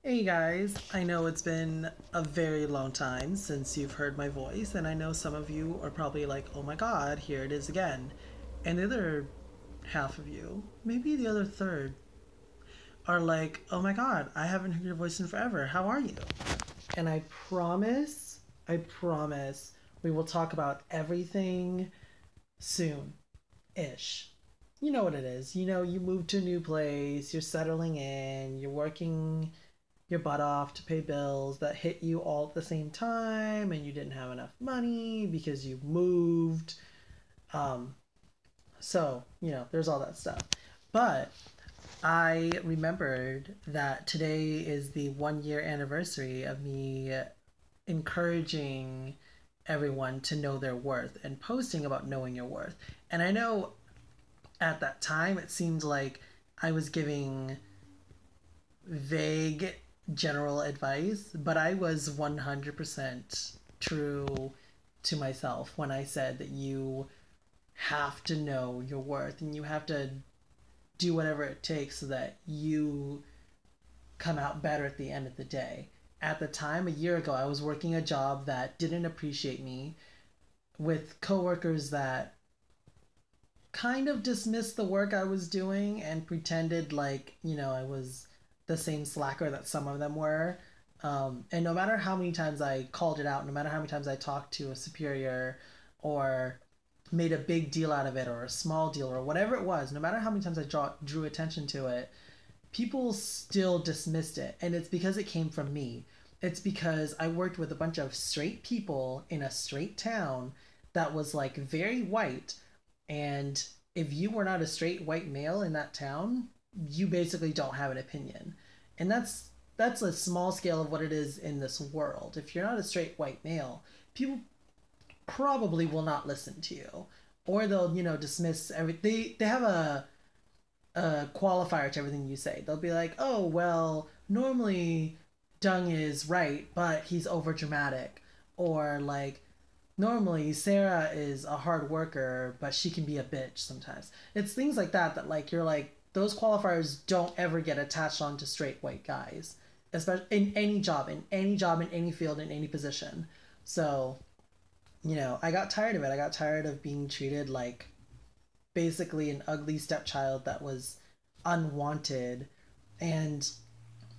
Hey guys, I know it's been a very long time since you've heard my voice, and I know some of you are probably like, oh my god, here it is again. And the other half of you, maybe the other third, are like, oh my god, I haven't heard your voice in forever. How are you? And I promise, we will talk about everything soon ish. You know what it is. You know, you move to a new place, you're settling in, you're working your butt off to pay bills that hit you all at the same time and you didn't have enough money because you moved. Um, so, there's all that stuff. But I remembered that today is the 1 year anniversary of me encouraging everyone to know their worth and posting about knowing your worth. And I know at that time it seemed like I was giving vague general advice, but I was 100% true to myself when I said that you have to know your worth and you have to do whatever it takes so that you come out better at the end of the day. At the time, a year ago, I was working a job that didn't appreciate me with coworkers that kind of dismissed the work I was doing and pretended like, I was the same slacker that some of them were. And no matter how many times I called it out, no matter how many times I talked to a superior or made a big deal out of it or a small deal or whatever it was, no matter how many times drew attention to it, people still dismissed it. And it's because it came from me. It's because I worked with a bunch of straight people in a straight town that was like very white, and if you were not a straight white male in that town, you basically don't have an opinion. And that's a small scale of what it is in this world. If you're not a straight white male, people probably will not listen to you. Or they'll, dismiss every they have a qualifier to everything you say. They'll be like, "Oh, well, normally Dung is right, but he's over dramatic." Or like, normally Sarah is a hard worker, but she can be a bitch sometimes. It's things like that that like you're like those qualifiers don't ever get attached onto straight white guys, especially in any field, in any position. So, I got tired of it. I got tired of being treated like basically an ugly stepchild that was unwanted. And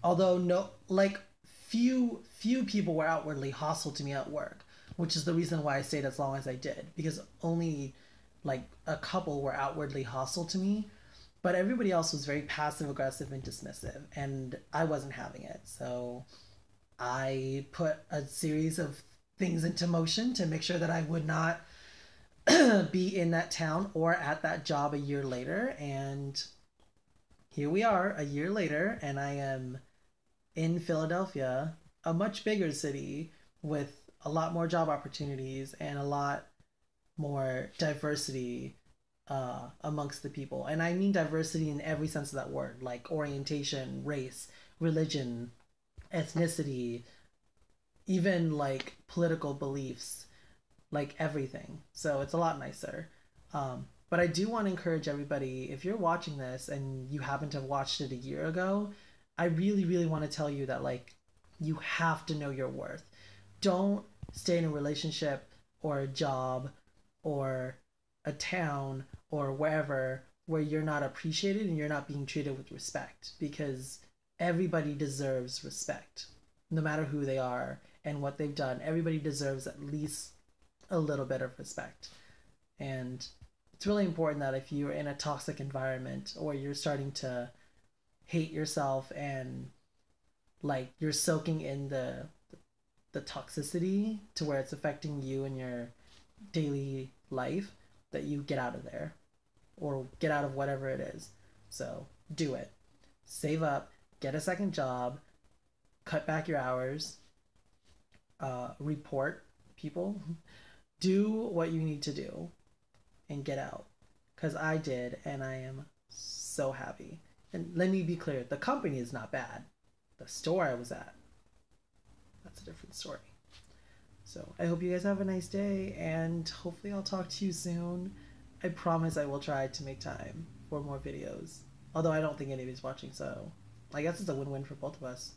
although no like few people were outwardly hostile to me at work, which is the reason why I stayed as long as I did, because only like a couple were outwardly hostile to me, but everybody else was very passive aggressive and dismissive, and I wasn't having it. So I put a series of things into motion to make sure that I would not be in that town or at that job a year later. And here we are a year later, and I am in Philadelphia, a much bigger city with a lot more job opportunities and a lot more diversity amongst the people. And I mean diversity in every sense of that word, like orientation, race, religion, ethnicity, even like political beliefs, like everything. So it's a lot nicer. But I do want to encourage everybody, if you're watching this and you happen to have watched it a year ago, I really, really want to tell you that like you have to know your worth. Don't stay in a relationship or a job or a town or wherever where you're not appreciated and you're not being treated with respect, because everybody deserves respect no matter who they are and what they've done. Everybody deserves at least a little bit of respect. And it's really important that if you're in a toxic environment or you're starting to hate yourself and like you're soaking in the toxicity to where it's affecting you and your daily life, that you get out of there or get out of whatever it is. So do it. Save up, get a second job, cut back your hours, report people, do what you need to do, and get out. Because I did, and I am so happy. And let me be clear, the company is not bad. The store I was at, that's a different story. So I hope you guys have a nice day, and hopefully I'll talk to you soon. I promise I will try to make time for more videos. Although I don't think anybody's watching, so I guess it's a win-win for both of us.